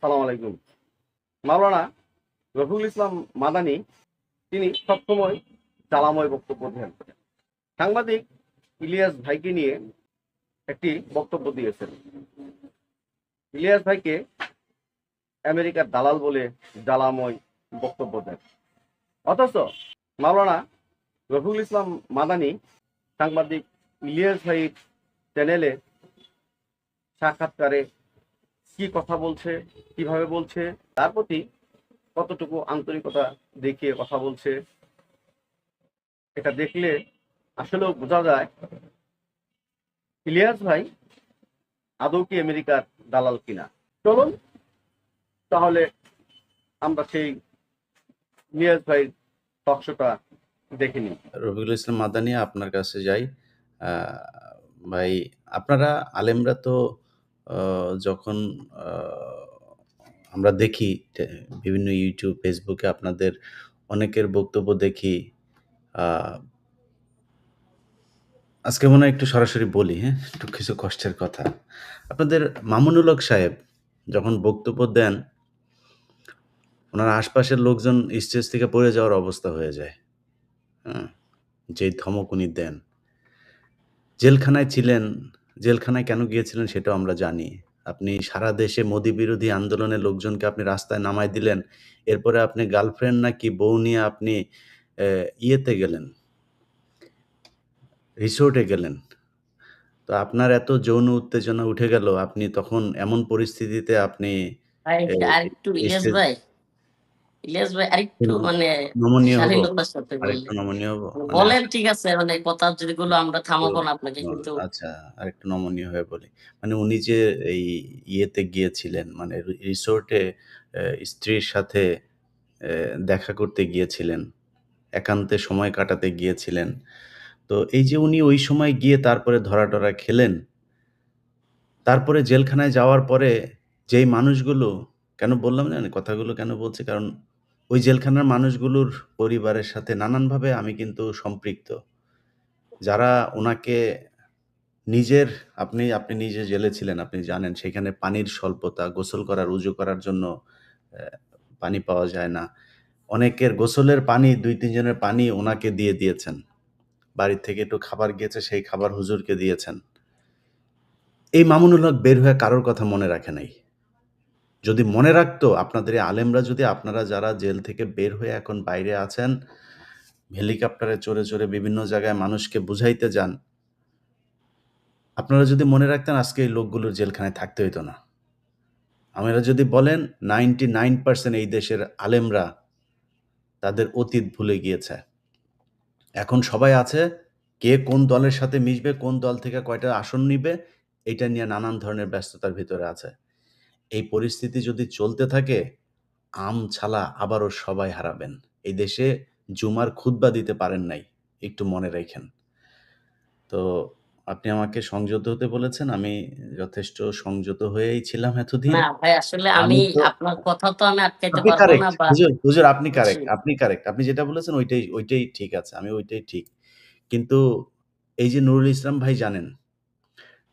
আসসালামু আলাইকুম। মাওলানা রফিকুল ইসলাম মাদানী তিনি সবসময় জ্বালাময় বক্তব্য দেন। সাংবাদিক ইলিয়াস ভাইকে নিয়ে একটি বক্তব্য দিয়েছেন। ইলিয়াস ভাইকে আমেরিকার দালাল বলে জ্বালাময় বক্তব্য দেন। অথচ মাওলানা রফিকুল ইসলাম মাদানী সাংবাদিক ইলিয়াস ভাইয়ের চ্যানেলে সাক্ষাৎকারে কি কথা বলছে, কিভাবে বলছে, তার প্রতি কতটুকু আন্তরিকতা দেখিয়ে কথা বলছে, এটা দেখলে আসলেও বোঝা যায় ইলিয়াস ভাই আদৌ কি আমেরিকার দালাল কিনা। চলুন তাহলে আমরা সেই ইলিয়াস ভাইয়ের টকশোটা দেখে নিই। রফিকুল ইসলাম মাদানী, আপনার কাছে যাই। ভাই, আপনারা আলেমরা তো যখন আমরা দেখি বিভিন্ন ইউটিউব, ফেসবুকে আপনাদের অনেকের বক্তব্য দেখি। আজকে মনে হয় একটু সরাসরি বলি, হ্যাঁ? একটু কিছু কষ্টের কথা। আপনাদের মামুনুল হক সাহেব যখন বক্তব্য দেন, ওনার আশপাশের লোকজন স্টেজ থেকে পড়ে যাওয়ার অবস্থা হয়ে যায়। হ্যাঁ? যেই ধমক উনি দেন। জেলখানায় ছিলেন, জেলখানায় কেন গিয়েছিলেন সেটাও আমরা জানি। আপনি সারা দেশে মোদি বিরোধী আন্দোলনের লোকজনকে আপনি রাস্তায় নামায় দিলেন। এরপরে আপনি গার্লফ্রেন্ড নাকি বউ নিয়ে আপনি ইয়েতে গেলেন, রিসোর্টে গেলেন। তো আপনার এত যৌন উত্তেজনা উঠে গেল, আপনি তখন এমন পরিস্থিতিতে আপনি ভাই এ আরেকটু ইলিয়াস স্টেজ ভাই আরেকটু মানে নমনীয় হব? শালীনতার সাথে আরেকটু বললেন। নমনীয় হব? মানে বলেন ঠিক আছে, মানে কথা যেগুলো আমরা থামাবো না আপনাকে, তো কিন্তু আচ্ছা, আরেকটু নমনীয় হয়ে বলি। মানে উনি যে এই ইয়েতে গিয়েছিলেন, মানে রিসোর্টে স্ত্রীর সাথে দেখা করতে গিয়েছিলেন, একান্তে সময় কাটাতে গিয়েছিলেন। তো এই যে উনি ওই সময় গিয়ে তারপরে ধরা-টরা খেলেন, তারপরে জেলখানায় যাওয়ার পরে যেই মানুষগুলো, কেন বললাম জানেন? কথাগুলো কেন বলছি? কারণ ওই জেলখানার মানুষগুলোর পরিবারের সাথে নানানভাবে আমি কিন্তু সম্পৃক্ত। যারা উনাকে নিজের, আপনি নিজে জেলে ছিলেন, আপনি জানেন সেখানে পানির স্বল্পতা, গোসল করার, উজু করার জন্য অ্যা পানি পাওয়া যায় না। অনেকের গোসলের পানি ২-৩ জনের পানি উনাকে দিয়ে দিয়েছেন। বাড়ি থেকে একটু খাবার গিয়েছে, সেই খাবার হুজুরকে দিয়েছেন। এই মামুনুল হক বের হয়ে কারোর কথা মনে রাখে নাই। যদি মনে রাখতো, আপনাদের এই আলেমরা যদি, আপনারা যারা জেল থেকে বের হয়ে এখন বাইরে আছেন, হেলিকপ্টারে চড়ে, চড়ে বিভিন্ন জায়গায় মানুষকে বুঝাইতে যান, আপনারা যদি মনে রাখতেন আজকে এই লোকগুলোর জেলখানায় থাকতে হইতো না। আপনারা যদি বলেন 99% এই দেশের আলেমরা তাদের অতীত ভুলে গিয়েছে। এখন সবাই আছে, কে কোন দলের সাথে মিশবে, কোন দল থেকে কয়টা আসন নিবে, এইটা নিয়ে নানান ধরনের ব্যস্ততার ভিতরে আছে। এই পরিস্থিতি যদি চলতে থাকে, ছালা আবারও সবাই হারাবেন। এই দেশে জুমার খুতবা দিতে পারেন নাই, একটু মনে রাইখেন। তো আপনি আমাকে সংযত হতে বলেছেন, আমি যথেষ্ট সংযত হয়েই ছিলাম এতদিন। না ভাই, আসলে আমি আমি তো আপনার কথা তো আমি আটকাইতে আপনি পারবো না, কারেক্ট। বা হুজুর আপনি জি। কারেক্ট, আপনি কারেক্ট। আপনি যেটা বলেছেন ওইটাই ঠিক আছে। আমি ওইটাই ঠিক। কিন্তু এই যে নুরুল ইসলাম ভাই জানেন,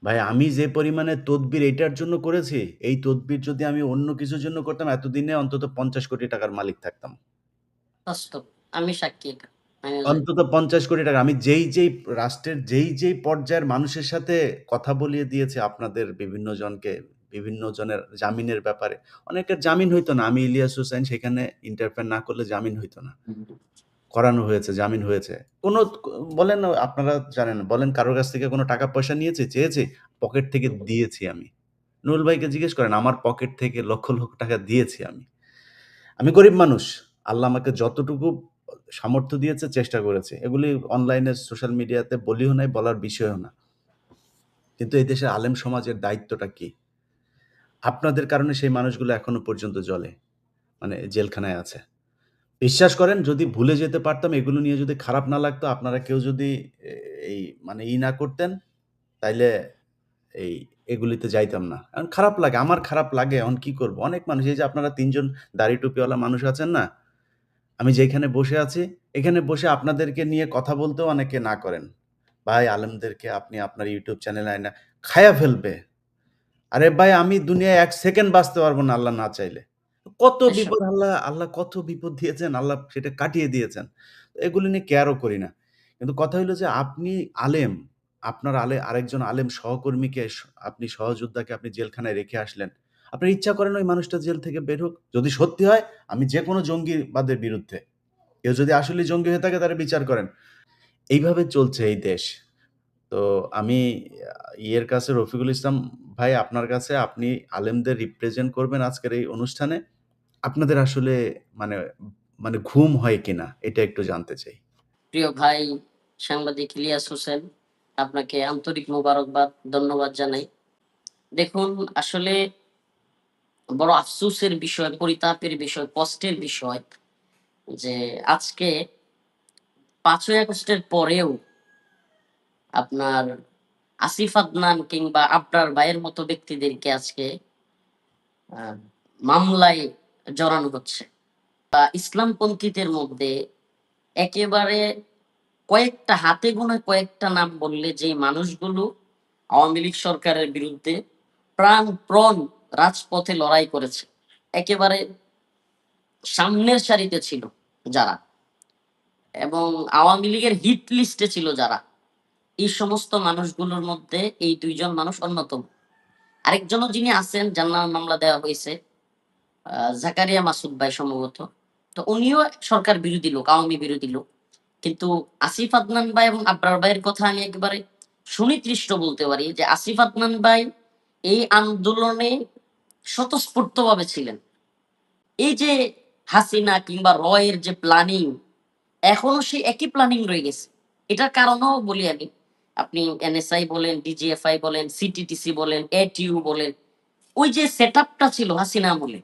ভাই আমি যে পরিমাণে তদবির এইটার জন্য করেছি, এই তদবির যদি আমি অন্য কিছুর জন্য করতাম, এতদিনে অন্তত ৫০ কোটি টাকার মালিক থাকতাম। বাস্তব, আমি সাক্ষী এটা। অন্তত ৫০ কোটি টাকা। আমি যেই রাষ্ট্রের যেই পর্যায়ের মানুষের সাথে কথা বলিয়ে দিয়েছি আপনাদের বিভিন্ন জনকে, বিভিন্ন জনের জামিনের ব্যাপারে। অনেকের জামিন হইতো না। আমি ইলিয়াস হোসাইন সেখানে ইন্টারফেয়ার না করলে জামিন হইতো না। করানো হয়েছে, জামিন হয়েছে। কোন বলেন, আপনারা জানেন, বলেন কারো কাছ থেকে কোন টাকা পয়সা নিয়েছি, চেয়েছি? পকেট থেকে দিয়েছি আমি। নুরুল ভাইকে জিজ্ঞেস করেন, আমার পকেট থেকে লক্ষ, লক্ষ টাকা দিয়েছি আমি। আমি গরিব মানুষ। আল্লাহ আমাকে যতটুকু সামর্থ্য দিয়েছে চেষ্টা করেছি। এগুলি অনলাইনে সোশ্যাল মিডিয়াতে বলিও নাই, বলার বিষয়ও না। কিন্তু এই দেশের আলেম সমাজের দায়িত্বটা কি? আপনাদের কারণে সেই মানুষগুলো এখনো পর্যন্ত জ্বলে। মানে জেলখানায় আছে। বিশ্বাস করেন, যদি ভুলে যেতে পারতাম, এগুলো নিয়ে যদি খারাপ না লাগতো, আপনারা কেউ যদি এ এই মানে না করতেন, তাইলে এই এগুলিতে যাইতাম না। এখন খারাপ লাগে, আমার খারাপ লাগে, এখন কি করব? অনেক মানুষ, এই যে আপনারা ৩ জন দাড়ি টুপিওয়ালা মানুষ আছেন না? আমি যেখানে বসে আছি, এখানে বসে আপনাদেরকে নিয়ে কথা বলতেও অনেকে না করেন। ভাই আলেমদেরকে আপনি আপনার YouTube চ্যানেলে আইনা খায়া ফেলবে। আরে ভাই আমি দুনিয়ায় ১ সেকেন্ড বাঁচতে পারবো না আল্লাহ না চাইলে। কত এসব বিপদ আল্লাহ কত বিপদ দিয়েছেন, আল্লাহ সেটা কাটিয়ে দিয়েছেন। এগুলো নিয়ে কেয়ারও করি না। কিন্তু কথা হইলো যে আপনি আলেম, আপনার আরেকজন আলেম সহকর্মীকে আপনি সহযোদ্ধাকে আপনি জেলখানায় রেখে আসলেন। আপনার ইচ্ছা করেন ওই মানুষটা জেল থেকে বের হোক? যদি সত্যি হয় আমি যেকোনো জঙ্গিবাদের বিরুদ্ধে। কেউ যদি আসলেই জঙ্গি হয়ে থাকে তারে বিচার করেন। এইভাবে চলছে এই দেশ। তো আমি ইয়ের কাছে রফিকুল ইসলাম ভাই আপনার কাছে আপনি আলেমদের রিপ্রেজেন্ট করবেন আজকের এই অনুষ্ঠানে। আপনাদের আসলে মানে মানে ঘুম হয় কিনা? এটা একটু জানতে চাই। প্রিয় ভাই সাংবাদিক ইলিয়াস হোসেন, আপনাকে আন্তরিক মোবারকবাদ, ধন্যবাদ জানাই। দেখুন, আসলে বড় আফসোসের বিষয়, পরিতাপের বিষয়, কষ্টের বিষয় যে আজকে ৫ই আগস্টের পরেও আপনার আসিফ আদনান কিংবা আবরার ভাইয়ের মতো ব্যক্তিদেরকে আজকে আ মামলায় জড়ানো হচ্ছে। ইসলামপন্থীদের মধ্যে একেবারে কয়েকটা হাতে গোনা কয়েকটা নাম বললে যে মানুষগুলো আওয়ামী লীগ সরকারের বিরুদ্ধে প্রাণপণ রাজপথে লড়াই করেছে। একেবারে সামনের সারিতে ছিল যারা, এবং আওয়ামী লীগের হিট লিস্টে ছিল যারা, এই সমস্ত মানুষগুলোর মধ্যে এই ২ জন মানুষ অন্যতম। আরেকজনও যিনি আছেন যার নামে মামলা দেওয়া হয়েছে, জাকারিয়া মাসুদ ভাই সম্ভবত। তো উনিও সরকার বিরোধী লোক, আওয়ামী বিরোধী লোক। কিন্তু আসিফ আদনান ভাই এবং আবরার ভাইয়ের কথা আমি একেবারে সুনির্দিষ্ট বলতে পারি যে আসিফ আদনান ভাই এই আন্দোলনে স্বতঃস্ফূর্তভাবে ছিলেন। এই যে হাসিনা কিংবা রয়ের যে প্ল্যানিং, এখনো সেই একই প্ল্যানিং রয়ে গেছে। এটার কারণও বলি আমি। আপনি এনএসআই বলেন, ডিজিএফআই বলেন, সিটিটিসি বলেন, এটিইউ বলেন, ওই যে সেটআপটা ছিল হাসিনা আমলে,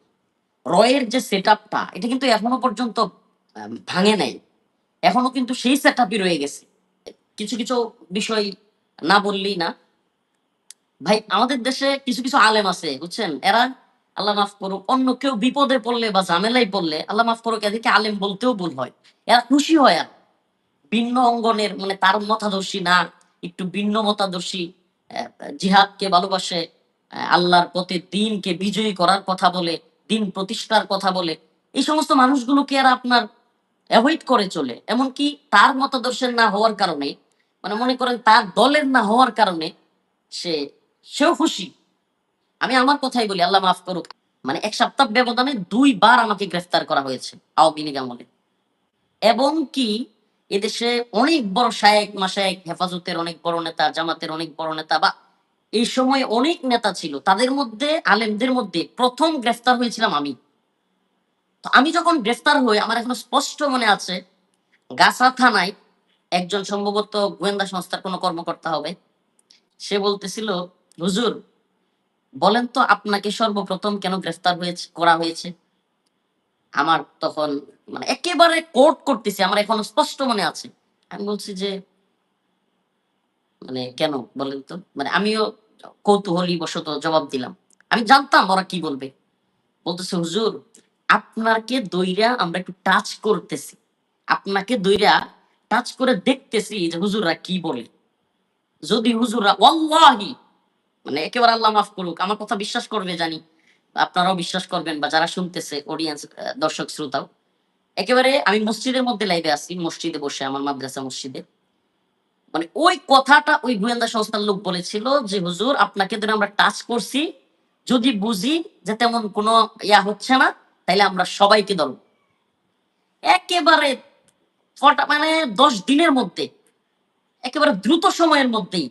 রয়ের যে সেটআপটা, এটা কিন্তু এখনো পর্যন্ত ভাঙে নাই। এখনো কিন্তু সেই সেটআপই রয়ে গেছে। কিছু, কিছু বিষয় না বললেই না। ভাই আমাদের দেশে কিছু, কিছু আলেম আছে বুঝছেন? এরা আল্লাহ মাফ করুক, অন্য কেউ বিপদে পড়লে বা ঝামেলায় পড়লে আল্লাহ মাফ করুক এদেরকে আলেম বলতেও ভুল হয়। এরা খুশি হয় আর। ভিন্ন অঙ্গনের মানে তার মতাদর্শী না, একটু ভিন্ন মতাদর্শী, জিহাদকে ভালোবাসে, আল্লাহর পথে দ্বীনকে বিজয়ী করার কথা বলে, দ্বীন প্রতিষ্ঠার কথা বলে। এই সমস্ত মানুষগুলোকে আর আপনার এভয়েড করে চলে। এমনকি তার মতাদর্শের না হওয়ার কারণে, মানে মনে করেন তার দলের না হওয়ার কারণে সে সেও খুশি। আমি আমার কথাই বলি, আল্লাহ মাফ করুক। মানে ১ সপ্তাহ ব্যবধানে ২ বার আমাকে গ্রেফতার করা হয়েছে আওয়ামী লীগ আমলে। এবং কি এদেশে অনেক বড় শায়েখ মাশায়েখ, হেফাজতের অনেক বড় নেতা, জামাতের অনেক বড় নেতা বা এই সময় অনেক নেতা ছিল। তাদের মধ্যে আলেমদের মধ্যে ১ম গ্রেফতার হয়েছিলাম আমি। তো আমি যখন গ্রেফতার হই আমার এখনো স্পষ্ট মনে আছে, গাছড়া থানায় একজন সম্ভবত গোয়েন্দা সংস্থার কোনো কর্মকর্তা হবে। সে বলতেছিল, "হুজুর বলেন তো আপনাকে সর্বপ্রথম কেন গ্রেফতার করা হয়েছে?" আমার তখন মানে একেবারে কোট করতেছি, আমার এখনো স্পষ্ট মনে আছে। আমি বলছি যে, মানে কেন বলেন তো? মানে আমিও কৌতূহলী বশত জবাব দিলাম। আমি জানতাম ওরা কি বলবে। বলতেছে, "হুজুর আপনাকে দইরা আমরা একটু টাচ করতেছি। আপনাকে দইরা টাচ করে দেখতেছি যে হুজুররা কি বলে। যদি হুজুররা ওয়াল্লাহি", মানে একেবারে আল্লাহ মাফ করুক, আমার কথা বিশ্বাস করবে জানি। আপনারাও বিশ্বাস করবেন বা যারা শুনতেছে অডিয়েন্স, দর্শক শ্রোতাও। একেবারে আমি মসজিদের মধ্যে লাইভে আছি, মসজিদে বসে আমার মাদ্রাসা মসজিদে। মানে ওই কথাটা ওই গোয়েন্দা সংস্থার লোক বলেছিল যে, "হুজুর আপনাকে ধরে আমরা টাচ করছি। যদি বুঝি যে তেমন কোনো হচ্ছে না, তাইলে আমরা সবাইকে ধরব।" একেবারে মানে ১০ দিনের মধ্যে, একেবারে দ্রুত সময়ের মধ্যেই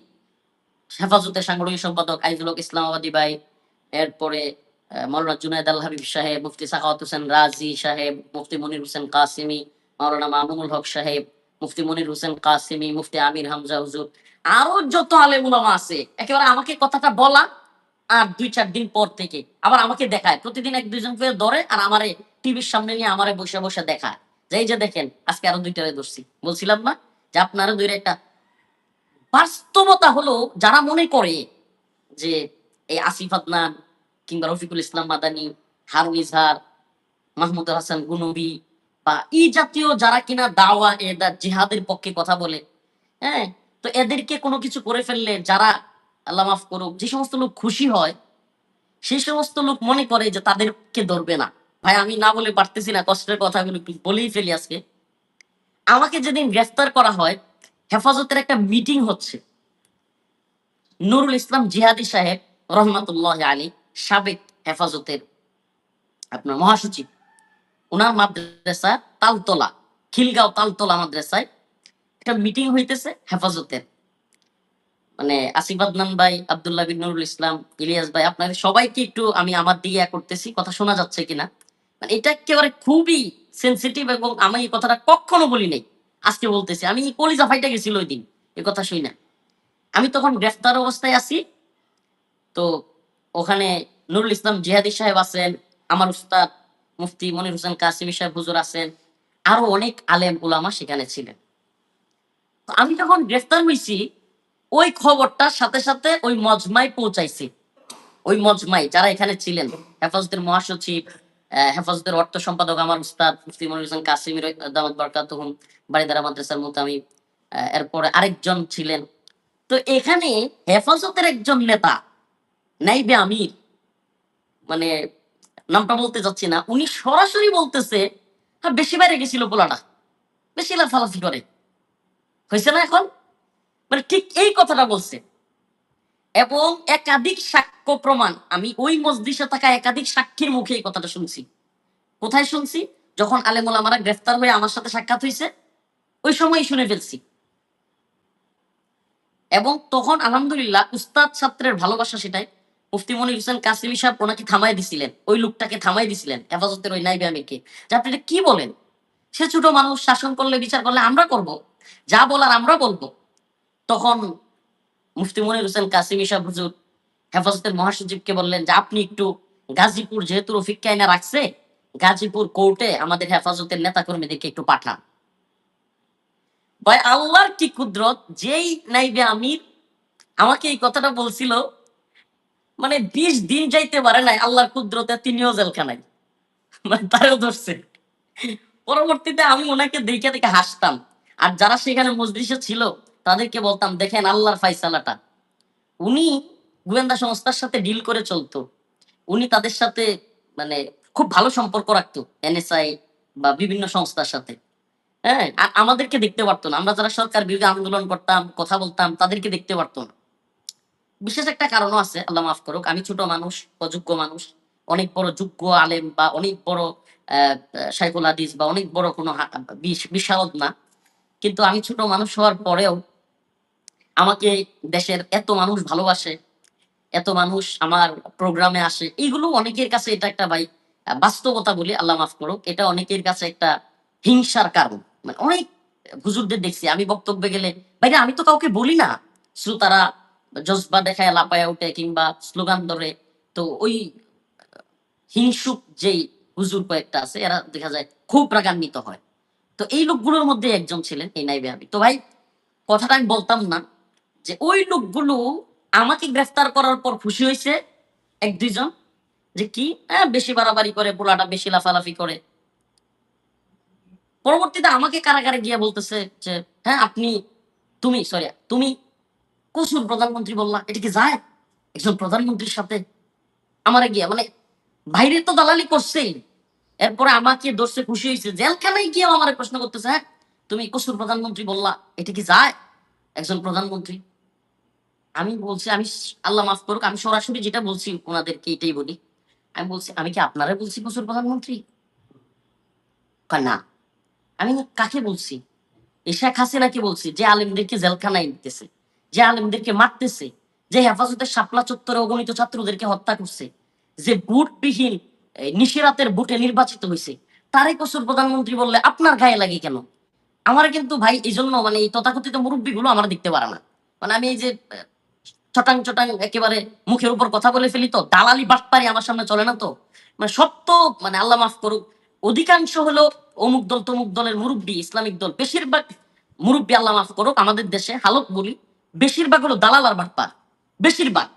হেফাজতের সাংগঠনিক সম্পাদক আইজুল হক ইসলামাবাদী ভাই, এরপরে মাওলানা জুনায়েদ আল হাবিব সাহেব, মুফতি সাখাওয়াত হোসেন রাজি সাহেব, মুফতি মনির হোসেন কাসেমি, মাওলানা মামুনুল হক সাহেব, মুফতি মনির হোসেন কাসেমি, মুফতি আমির হামজা হুজুর, আরো যত আলেম উলামা আছে, একেবারে আমাকে কথাটা বলা আর ২-৪ দিন পর থেকে আবার আমাকে দেখায়। প্রতিদিন ১-২ জন করে ধরে আর আমারে টিভির সামনে নিয়ে আমারে বইসা, বইসা দেখায়। যে, "এই যে দেখেন আজকে আরো ২ টারে ধরছি।" বলছিলাম না যে আপনারা ধইরা একটা বাস্তবতা হলো যারা মনে করে যে এই আসিফ আদনান কিংবা রফিকুল ইসলাম মাদানী, হারুন ইজহার, মাহমুদুল হাসান গুনবী বা এই জাতীয় যারা কিনা দাওয়া জিহাদের পক্ষে কথা বলে, হ্যাঁ? তো এদেরকে কোনো কিছু করে ফেললে যারা আল্লাহ মাফ করুক যে সমস্ত লোক খুশি হয়, সেই সমস্ত লোক মনে করে যে তাদেরকে ধরবে না। ভাই আমি না বলে পারতেছি না, কষ্টের কথাগুলো একটু বলেই ফেলি আজকে। আমাকে যেদিন গ্রেফতার করা হয়, হেফাজতের একটা মিটিং হচ্ছে। নুরুল ইসলাম জিহাদি সাহেব রহমাতুল্লাহ আলী, সাবেক হেফাজতের আপনার মহাসচিব, ওনার মাদ্রাসা তালতলা, খিলগাঁও তালতলা মাদ্রাসায় একটা মিটিং হইতেছে হেফাজতের। মানে আসিফ আদনান ভাই, আব্দুল্লাহ বিন নুরুল ইসলাম, ইলিয়াস ভাই, আপনাদের সবাইকে একটু আমি আমার দিকে করতেছি, কথা শোনা যাচ্ছে কিনা। মানে এটা একেবারে খুবই সেন্সিটিভ, এবং আমি এই কথাটা কখনো বলি নাই, আজকে বলতেছি। আমি কলিজা ফাইটা গেছিল ওই দিন এই কথা শুই না। আমি তখন গ্রেফতার অবস্থায় আছি। তো ওখানে নুরুল ইসলাম জিহাদি সাহেব আছেন, আমার উস্তাদ মুফতি মনির হোসেন কাসিমি সাহেব হুজুর আছেন, আরো অনেক আলেম উলামা সেখানে ছিলেন। তো আমি যখন গ্রেফতার হয়েছি, ওই খবরটা সাথে সাথে ওই মজমায় পৌঁছাইছি। ওই মজমাই যারা এখানে ছিলেন, হেফাজতের মহাসচিব, হেফাজতের অর্থ সম্পাদক আমার উস্তাদ মুফতি মনির হোসেন কাসিমি দামাত বারকাতুহুম, বারিদারা মাদ্রাসার মুতামিম, এরপরে আরেকজন ছিলেন। তো এখানে হেফাজতের একজন নেতা, নাইবে আমির, মানে নামটা বলতে যাচ্ছি না, উনি সরাসরি বলতেছে, হ্যাঁ বেশি বাইরে গেছিল পোলাটা, বেশি লাফালাফি করে, হয়েছে না এখন, মানে ঠিক এই কথাটা বলছে। এবং একাধিক সাক্ষ্য প্রমাণ, আমি ওই মজলিসে থাকা একাধিক সাক্ষীর মুখে এই কথাটা শুনছি। কোথায় শুনছি? যখন আলেম ওলামারা গ্রেফতার হয়ে আমার সাথে সাক্ষাৎ হয়েছে, ওই সময় শুনে ফেলছি। এবং তখন আলহামদুলিল্লাহ উস্তাদ ছাত্রের ভালোবাসা সেটাই, মুফতি মনির হোসেন কাসিমি সাহেব ওনাকে থামাই দিছিলেন, ওই লোকটাকে থামাই দিছিলেন, হেফাজতের ওই নাইবে আমিরকে, যে আপনি এটা কি বলেন, সে ছোট মানুষ, শাসন করলে বিচার করলে আমরা করব, যা বলার আমরা বলবো। তখন মুফতি মনির হোসেন কাসিমি সাহেব হুজুর হেফাজতের মহাসচিবকে বললেন যে আপনি একটু গাজীপুর, যেহেতু রফিক কায়না রাখছে, গাজীপুর কোর্টে আমাদের হেফাজতের নেতা কর্মীদেরকে একটু পাঠান। ভাই আল্লাহর কি কুদরত, যেই নাইবে আমির আমাকে এই কথাটা বলছিল, মানে 20 দিন যাইতে পারে নাই, আল্লাহর কুদরতে তিনিও জেলখানায়, মানে তারও ধরছে। পরবর্তীতে আমি ওনাকে দেখে দেখে হাসতাম, আর যারা সেখানে মজলিসে ছিল তাদেরকে বলতাম, দেখেন আল্লাহর ফাইসালাটা। উনি গোয়েন্দা সংস্থার সাথে ডিল করে চলতো, উনি তাদের সাথে মানে খুব ভালো সম্পর্ক রাখতো, এনএসআই বা বিভিন্ন সংস্থার সাথে। হ্যাঁ, আর আমাদেরকে দেখতে পারতো না, আমরা যারা সরকার বিরোধী আন্দোলন করতাম, কথা বলতাম, তাদেরকে দেখতে পারতো না। বিশেষ একটা কারণও আছে, আল্লাহ মাফ করুক, আমি ছোট মানুষ, অযোগ্য মানুষ। অনেক বড় যোগ্য আলেম বা অনেক বড় শাইখুল হাদিস বা অনেক বড় কোনো বিশারদ না, কিন্তু আমি ছোট মানুষ হওয়ার পরেও আমাকে দেশের এত মানুষ ভালোবাসে, এত মানুষ আমার প্রোগ্রামে আসে, এইগুলো অনেকের কাছে এটা একটা ভাই বাস্তবতা বলি, আল্লাহ মাফ করুক, এটা অনেকের কাছে একটা হিংসার কারণ। মানে অনেক হুজুরদের দেখছি আমি বক্তব্যে গেলে, ভাইরা আমি তো কাউকে বলি না, শ্রোতারা জজবা দেখায় লাপায়া উঠে কিংবা স্লোগান ধরে। তো ওই হিংসুক যেই হুজুর কয়েকটা আছে, এরা দেখা যায় খুব রাগান্বিত হয়। তো এই লোকগুলোর মধ্যে একজন ছিলেন এই নাইবে আমির। তো ভাই কথাটা আমি বলতাম না, যে ওই লোকগুলো আমাকে গ্রেফতার করার পর খুশি হয়েছে এক দুইজন, যে কি বেশি বাড়াবাড়ি করে, পোলাটা বেশি লাফালাফি করে। পরবর্তীতে আমাকে কারাগারে গিয়ে বলতেছে যে হ্যাঁ আপনি, তুমি কসুর প্রধানমন্ত্রী বললা, এটা কি যায় একজন প্রধানমন্ত্রীর সাথে? আমারে গিয়া মানে বাইরে তো দালালি করছেই, এরপরে আমাকে ধরছে, খুশি হয়েছে, জেলখানায় গিয়ে আমার প্রশ্ন করতেছে, হ্যাঁ তুমি কসুর প্রধানমন্ত্রী বললা, এটা কি যায় একজন প্রধানমন্ত্রী? আমি বলছি, আমি আল্লাহ মাফ করুক, আমি সরাসরি যেটা বলছি ওনাদেরকে এটাই বলি, আমি বলছি আমি কি আপনারা বলছি কসুর প্রধানমন্ত্রী? কয়, না। আমি কাকে বলছি? এই শেখ হাসিনাকে বলছি, যে আলেমদেরকে জেলখানায় নিতেছে, যে আলেমদেরকে মারতেছে, যে হেফাজতের শাপলা চত্বরে অগণিত ছাত্রদেরকে হত্যা করছে, যে ভোটবিহীন নিশিরাতের ভোটে নির্বাচিত হয়েছে, তারই কসুর প্রধানমন্ত্রী বললে আপনার গায়ে লাগে কেন? আমার কিন্তু ভাই এই জন্য মানে এই তথাকথিত মুরব্বী গুলো আমার দেখতে পারে না। মানে আমি এই যে চটাং চটাং একেবারে মুখের উপর কথা বলে ফেলি, তো দালালি বাটপারি আমার সামনে চলে না। তো মানে সব তো মানে আল্লাহ মাফ করুক, অধিকাংশ হলো অমুক দল তমুক দলের মুরব্বী, ইসলামিক দল, বেশিরভাগ মুরব্বী আল্লাহ মাফ করুক আমাদের দেশে হালত বলি, বেশিরভাগ হলো দালাল আর বাটপার, বেশিরভাগ।